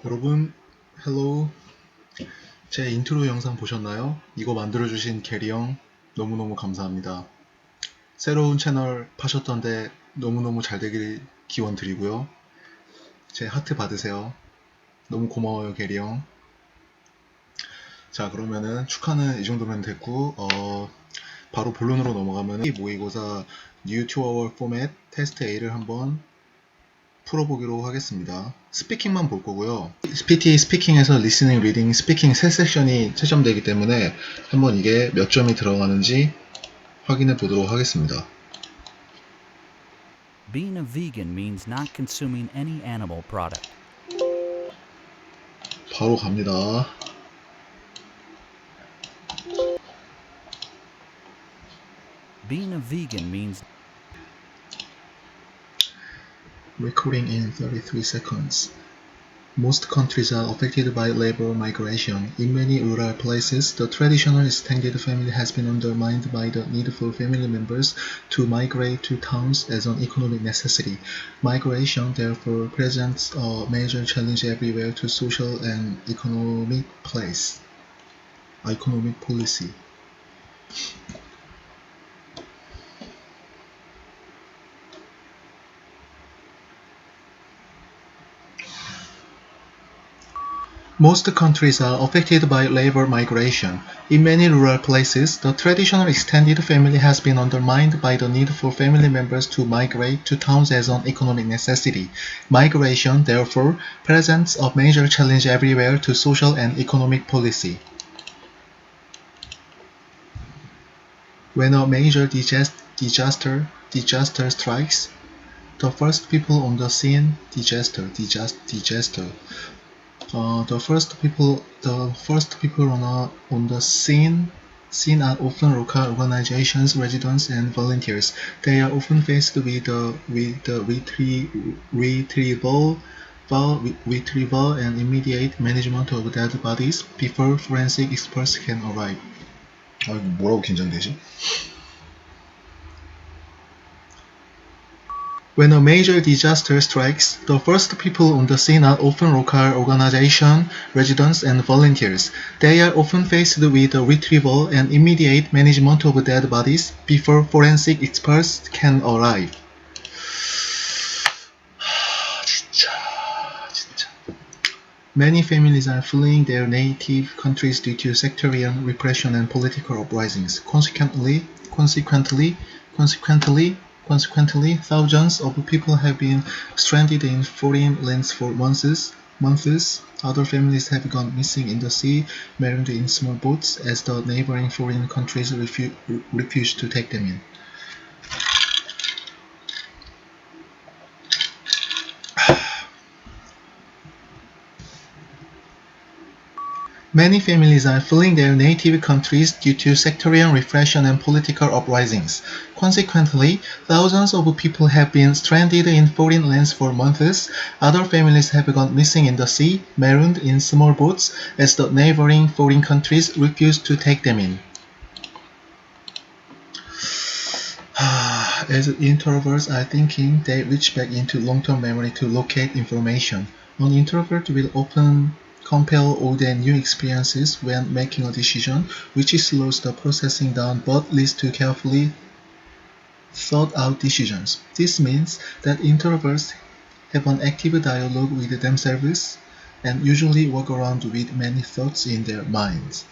여러분, 헬로. 제 인트로 영상 보셨나요? 이거 만들어주신 게리 형 너무너무 감사합니다. 새로운 채널 파셨던데 너무너무 잘 되길 기원 드리고요. 제 하트 받으세요. 너무 고마워요, 게리 형. 자, 그러면은 축하는 이 정도면 됐고, 바로 본론으로 넘어가면 이 모의고사 New to Our Format 테스트 A를 한번 풀어보기로 하겠습니다. 스피킹만 볼 거고요. PT 스피킹에서 리스닝, 리딩, 스피킹 세 섹션이 채점되기 때문에 한번 이게 몇 점이 들어가는지 확인해 보도록 하겠습니다. Being a vegan means not consuming any animal product. 바로 갑니다. Being a vegan means Recording in 33 seconds. Most countries are affected by labor migration. In many rural places, the traditional extended family has been undermined by the need for family members to migrate to towns as an economic necessity. Migration, therefore, presents a major challenge everywhere to social and economic policy. Most countries are affected by labor migration. In many rural places, the traditional extended family has been undermined by the need for family members to migrate to towns as an economic necessity. Migration, therefore, presents a major challenge everywhere to social and economic policy. When a major disaster strikes, the first people on the scene the first people on the scene are often local organizations, residents, and volunteers. They are often faced with the retrieval and immediate management of dead bodies before forensic experts can arrive. 이거 뭐라고 긴장되지? When a major disaster strikes, the first people on the scene are often local organizations, residents, and volunteers. They are often faced with the retrieval and immediate management of dead bodies before forensic experts can arrive. 진짜. Many families are fleeing their native countries due to sectarian repression and political uprisings. Consequently, thousands of people have been stranded in foreign lands for months. Other families have gone missing in the sea, marooned in small boats, as the neighboring foreign countries refuse to take them in. Many families are fleeing their native countries due to sectarian repression and political uprisings. Consequently, thousands of people have been stranded in foreign lands for months. Other families have gone missing in the sea, marooned in small boats, as the neighboring foreign countries refuse to take them in. As introverts are thinking, they reach back into long-term memory to locate information. An introvert will often compare old and new experiences when making a decision, which slows the processing down but leads to carefully thought out decisions. This means that introverts have an active dialogue with themselves and usually walk around with many thoughts in their minds.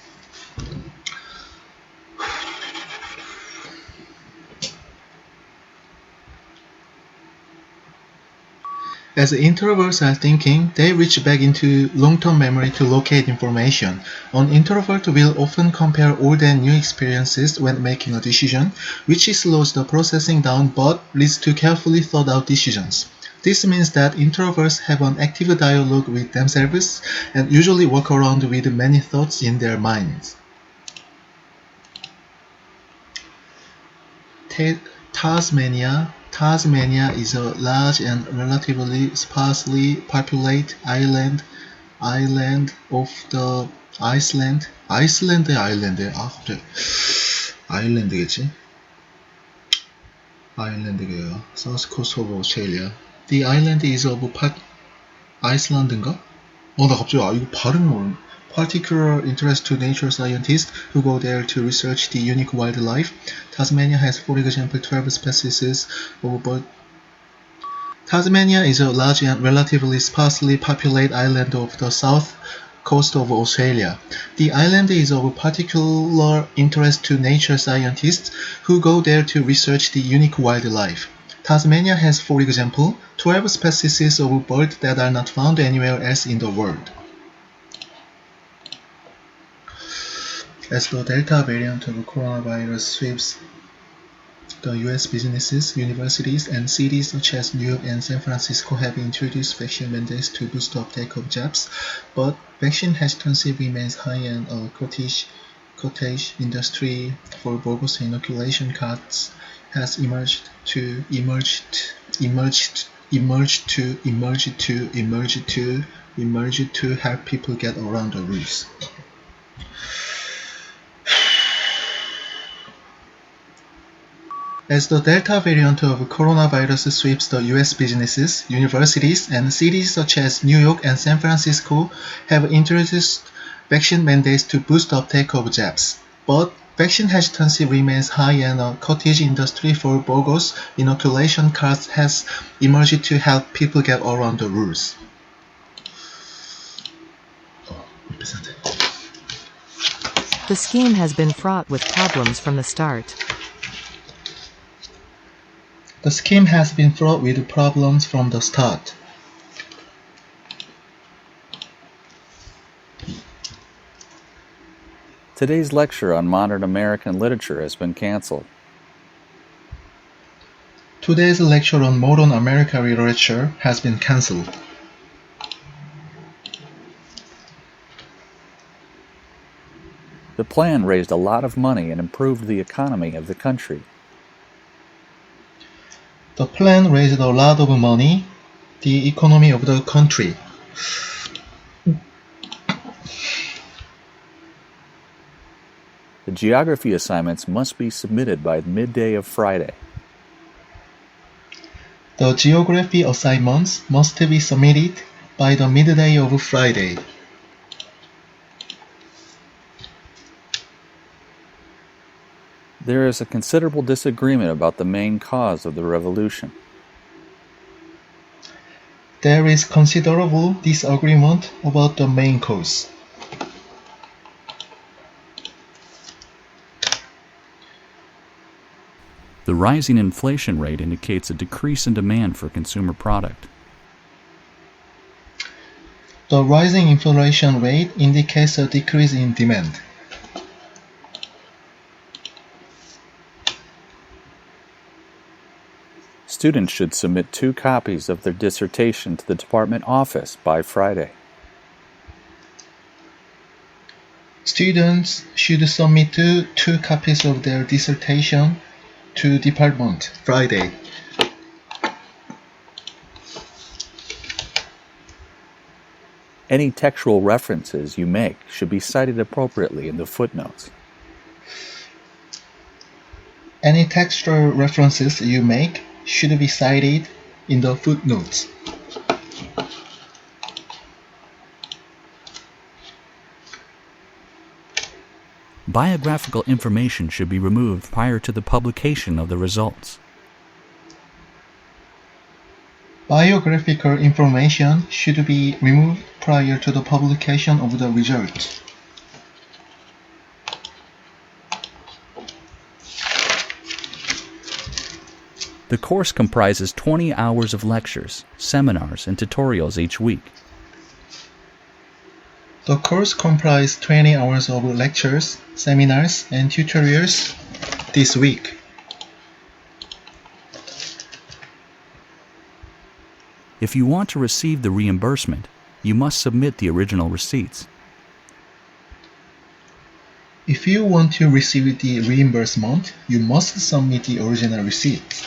As introverts are thinking, they reach back into long-term memory to locate information. An introvert will often compare old and new experiences when making a decision, which slows the processing down but leads to carefully thought out decisions. This means that introverts have an active dialogue with themselves and usually walk around with many thoughts in their minds. Tasmania is a large and relatively sparsely populated island of the 아일랜드겠지? South coast of Australia. The island is of 아이슬란드인가? 나 갑자기 이거 발음 모르는. Particular interest to nature scientists who go there to research the unique wildlife. Tasmania has, for example, 12 species of bird. Tasmania is a large and relatively sparsely populated island of the south coast of Australia. The island is of particular interest to nature scientists who go there to research the unique wildlife. Tasmania has, for example, 12 species of birds that are not found anywhere else in the world. As the Delta variant of coronavirus sweeps the US businesses, universities, and cities such as New York and San Francisco have introduced vaccine mandates to boost uptake of jobs, but vaccine hesitancy remains high and a cottage industry for bogus inoculation cards has emerged to help people get around the rules. As the Delta variant of coronavirus sweeps the US businesses, universities, and cities such as New York and San Francisco have introduced vaccine mandates to boost uptake of jabs. But vaccine hesitancy remains high and a cottage industry for bogus inoculation cards has emerged to help people get around the rules. The scheme has been fraught with problems from the start. The scheme has been fraught with problems from the start. Today's lecture on modern American literature has been canceled. Today's lecture on modern American literature has been cancelled. The plan raised a lot of money and improved the economy of the country. The plan raised a lot of money, the economy of the country. The geography assignments must be submitted by midday of Friday. The geography assignments must be submitted by the midday of Friday. There is a considerable disagreement about the main cause of the revolution. There is considerable disagreement about the main cause. The rising inflation rate indicates a decrease in demand for consumer product. The rising inflation rate indicates a decrease in demand. Students should submit 2 copies of their dissertation to the department office by Friday. Students should submit 2 copies of their dissertation to department Friday. Any textual references you make should be cited appropriately in the footnotes. Any textual references you make should be cited in the footnotes. Biographical information should be removed prior to the publication of the results. Biographical information should be removed prior to the publication of the results. The course comprises 20 hours of lectures, seminars, and tutorials each week. The course comprises 20 hours of lectures, seminars, and tutorials this week. If you want to receive the reimbursement, you must submit the original receipts. If you want to receive the reimbursement, you must submit the original receipts.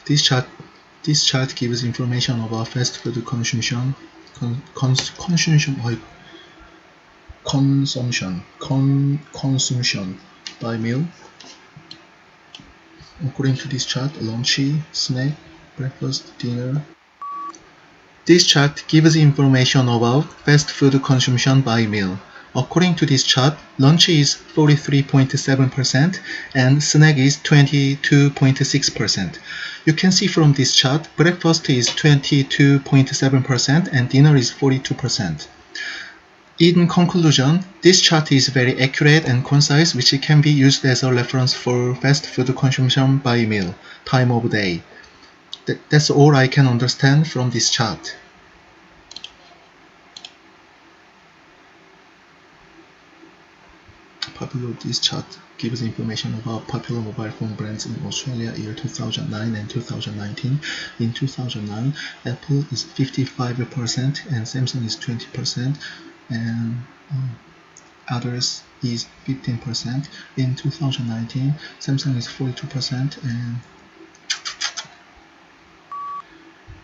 This chart gives information about fast food consumption. by meal. According to this chart, lunchy, snack, breakfast, dinner. This chart gives information about fast food consumption by meal. According to this chart, lunch is 43.7% and snack is 22.6%. You can see from this chart, breakfast is 22.7% and dinner is 42%. In conclusion, this chart is very accurate and concise, which can be used as a reference for fast food consumption by meal, time of day. That's all I can understand from this chart. This chart gives information about popular mobile phone brands in Australia year 2009 and 2019. In 2009, Apple is 55% and Samsung is 20%, and others is 15%. In 2019, Samsung is 42%, and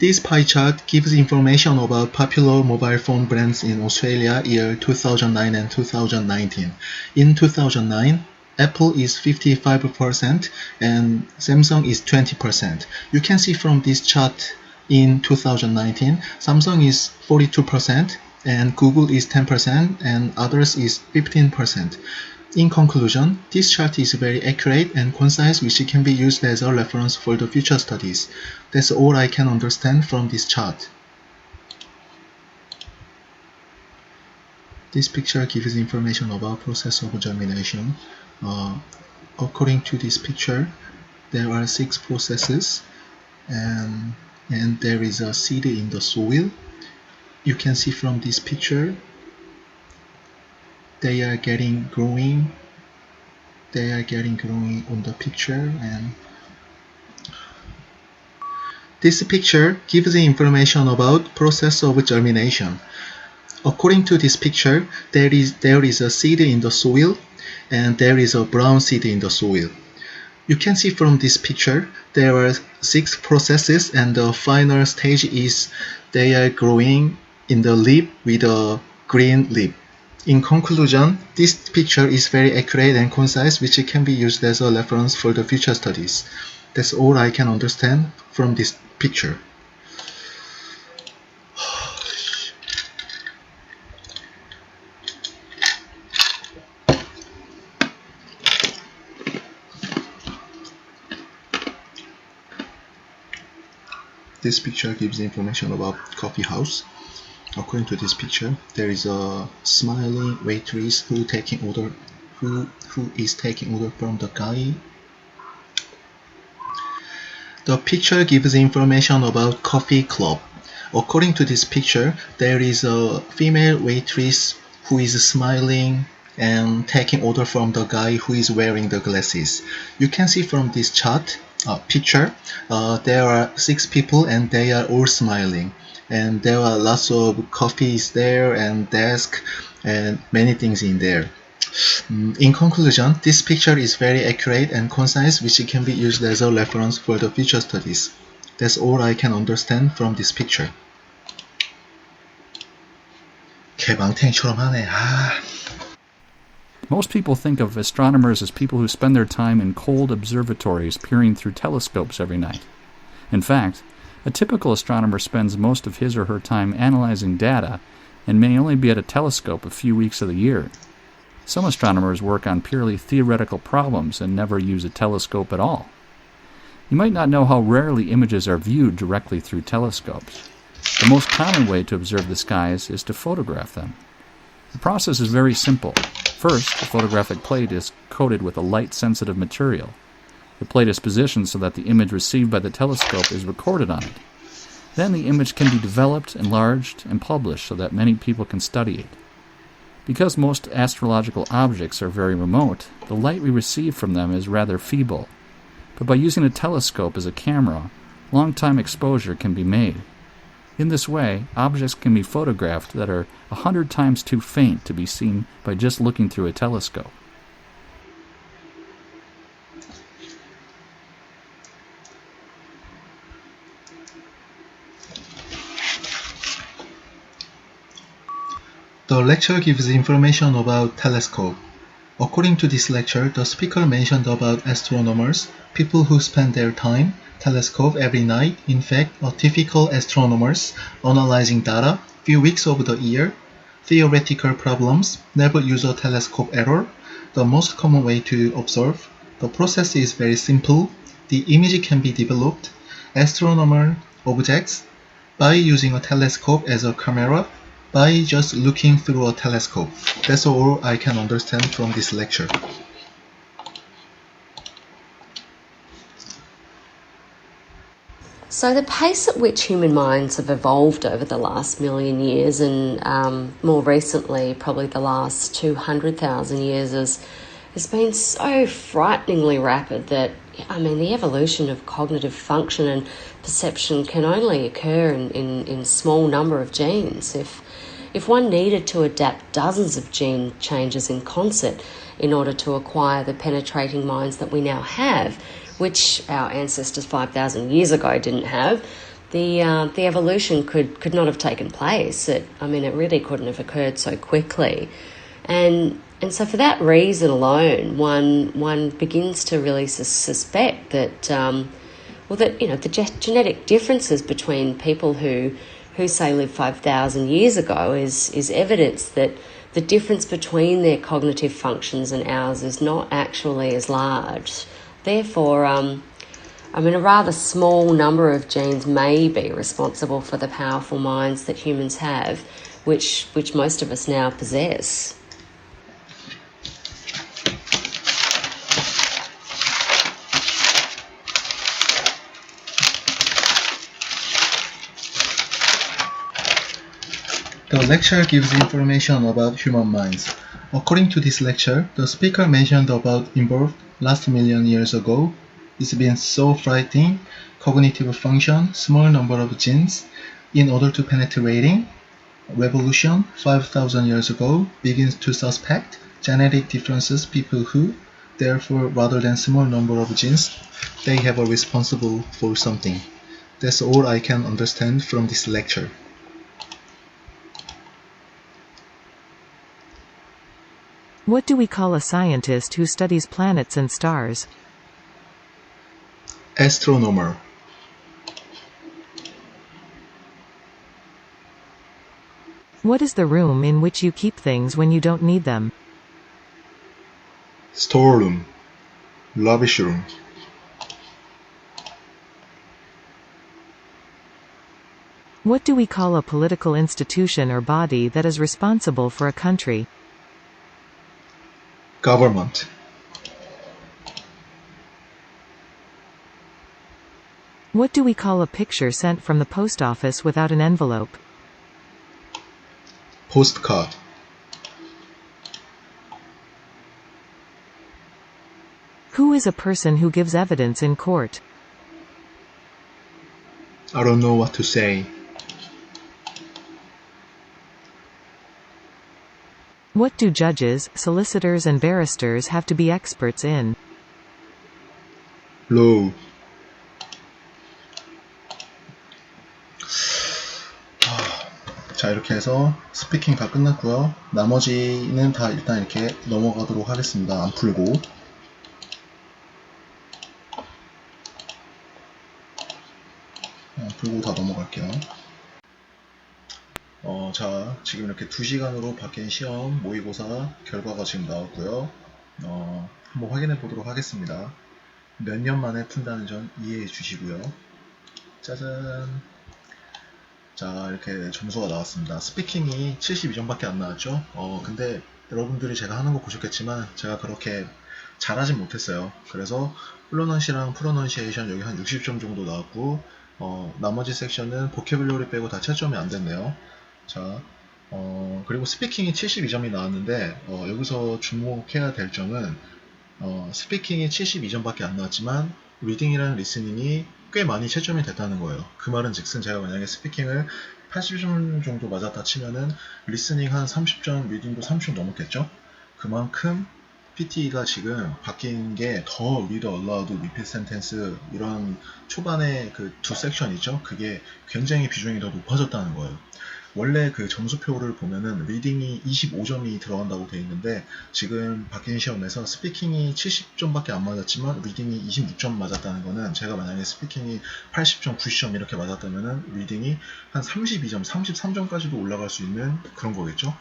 this pie chart gives information about popular mobile phone brands in Australia year 2009 and 2019. In 2009, Apple is 55% and Samsung is 20%. You can see from this chart in 2019, Samsung is 42% and Google is 10% and others is 15%. In conclusion, this chart is very accurate and concise, which can be used as a reference for the future studies. That's all I can understand from this chart. This picture gives information about process of germination. According to this picture, there are 6 processes and there is a seed in the soil. You can see from this picture, they are getting growing on the picture, and this picture gives the information about process of germination. According to this picture, there is a seed in the soil and there is a brown seed in the soil. You can see from this picture there are 6 processes, and the final stage is they are growing in the leaf with a green leaf. In conclusion, this picture is very accurate and concise, which can be used as a reference for the future studies. That's all I can understand from this picture. This picture gives information about coffee house. According to this picture, there is a smiling waitress who is taking order from the guy. The picture gives information about coffee club. According to this picture, there is a female waitress who is smiling and taking order from the guy who is wearing the glasses. You can see from this picture, there are 6 people and they are all smiling. And there are lots of coffees there and desk and many things in there. In conclusion, this picture is very accurate and concise, which can be used as a reference for the future studies. That's all I can understand from this picture. 개방탱이처럼 하네. Most people think of astronomers as people who spend their time in cold observatories peering through telescopes every night. In fact, a typical astronomer spends most of his or her time analyzing data and may only be at a telescope a few weeks of the year. Some astronomers work on purely theoretical problems and never use a telescope at all. You might not know how rarely images are viewed directly through telescopes. The most common way to observe the skies is to photograph them. The process is very simple. First, the photographic plate is coated with a light-sensitive material. The plate is positioned so that the image received by the telescope is recorded on it. Then the image can be developed, enlarged, and published so that many people can study it. Because most astrological objects are very remote, the light we receive from them is rather feeble. But by using a telescope as a camera, long-time exposure can be made. In this way, objects can be photographed that are 100 times too faint to be seen by just looking through a telescope. The lecture gives information about telescope. According to this lecture, the speaker mentioned about astronomers, people who spend their time telescope every night. In fact, a typical astronomers analyzing data few weeks of the year, theoretical problems, never use a telescope error, the most common way to observe. The process is very simple. The image can be developed, astronomer objects, by using a telescope as a camera, by just looking through a telescope. That's all I can understand from this lecture. So the pace at which human minds have evolved over the last million years and more recently probably the last 200,000 years has been so frighteningly rapid that, I mean, the evolution of cognitive function and perception can only occur in small number of genes. If one needed to adapt dozens of gene changes in concert in order to acquire the penetrating minds that we now have, which our ancestors 5,000 years ago didn't have, the evolution could not have taken place. It really couldn't have occurred so quickly. And so for that reason alone, one begins to really suspect that, the genetic differences between people who say lived 5,000 years ago is evidence that the difference between their cognitive functions and ours is not actually as large. Therefore, a rather small number of genes may be responsible for the powerful minds that humans have, which most of us now possess. The lecture gives information about human minds. According to this lecture, the speaker mentioned about involved last million years ago. It's been so frightening. Cognitive function, small number of genes, in order to penetrating. Revolution 5,000 years ago begins to suspect genetic differences people who, therefore, rather than small number of genes, they have a responsible for something. That's all I can understand from this lecture. What do we call a scientist who studies planets and stars? Astronomer. What is the room in which you keep things when you don't need them? Storeroom. Rubbish room. What do we call a political institution or body that is responsible for a country? Government. What do we call a picture sent from the post office without an envelope? Postcard. Who is a person who gives evidence in court? I don't know what to say. What do judges, solicitors and barristers have to be experts in? Law. 자, 이렇게 해서 스피킹 다 끝났고요. 나머지는 다 일단 이렇게 넘어가도록 하겠습니다. 안 풀고. 안 풀고 다 넘어갈게요. 자, 지금 이렇게 2시간으로 바뀐 시험 모의고사 결과가 지금 나왔고요. 한번 확인해 보도록 하겠습니다. 몇 년 만에 푼다는 점 이해해 주시고요. 짜잔. 자, 이렇게 점수가 나왔습니다. 스피킹이 72점밖에 안 나왔죠. 근데 여러분들이 제가 하는 거 보셨겠지만 제가 그렇게 잘하진 못했어요. 그래서 플로넌시랑 프로넌시에이션 여기 한 60점 정도 나왔고, 나머지 섹션은 보캐블러리 빼고 다 채점이 안 됐네요. 자, 그리고 스피킹이 72점이 나왔는데, 여기서 주목해야 될 점은, 스피킹이 72점밖에 안 나왔지만, 리딩이랑 리스닝이 꽤 많이 채점이 됐다는 거예요. 그 말은 즉슨 제가 만약에 스피킹을 80점 정도 맞았다 치면은, 리스닝 한 30점, 리딩도 30점 넘었겠죠? 그만큼, PT가 지금 바뀐 게 더 read aloud, repeat sentence 이런 초반에 그 두 섹션이죠. 그게 굉장히 비중이 더 높아졌다는 거예요. 원래 그 점수표를 보면은 리딩이 25점이 들어간다고 돼 있는데 지금 바뀐 시험에서 스피킹이 70점밖에 안 맞았지만 리딩이 26점 맞았다는 거는 제가 만약에 스피킹이 80점, 90점 이렇게 맞았다면은 리딩이 한 32점, 33점까지도 올라갈 수 있는 그런 거겠죠.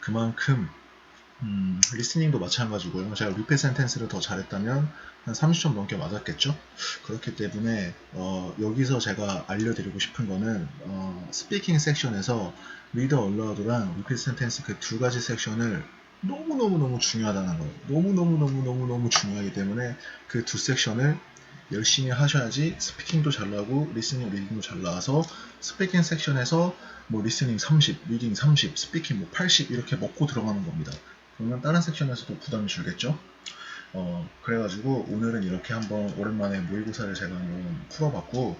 그만큼 리스닝도 마찬가지고요. 제가 리핏 센텐스를 더 잘했다면 한 30점 넘게 맞았겠죠. 그렇기 때문에 여기서 제가 알려드리고 싶은 거는 스피킹 섹션에서 리더 얼라우드랑 리핏 센텐스 그 두 가지 섹션을 너무너무너무 중요하다는 거예요. 너무너무너무너무너무 중요하기 때문에 그 두 섹션을 열심히 하셔야지 스피킹도 잘 나고 리스닝, 리딩도 잘 나와서 스피킹 섹션에서 뭐 리스닝 30, 리딩 30, 스피킹 뭐 80 이렇게 먹고 들어가는 겁니다. 그러면 다른 섹션에서도 부담이 줄겠죠. 그래가지고 오늘은 이렇게 한번 오랜만에 모의고사를 제가 한번 풀어봤고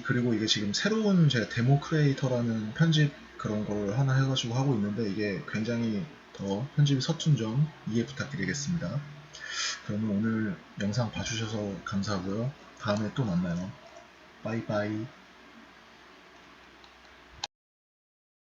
그리고 이게 지금 새로운 제 데모 크리에이터라는 편집 그런 걸 하나 해가지고 하고 있는데 이게 굉장히 더 편집이 서툰 점 이해 부탁드리겠습니다. 그러면 오늘 영상 봐주셔서 감사하고요. 다음에 또 만나요. 빠이빠이.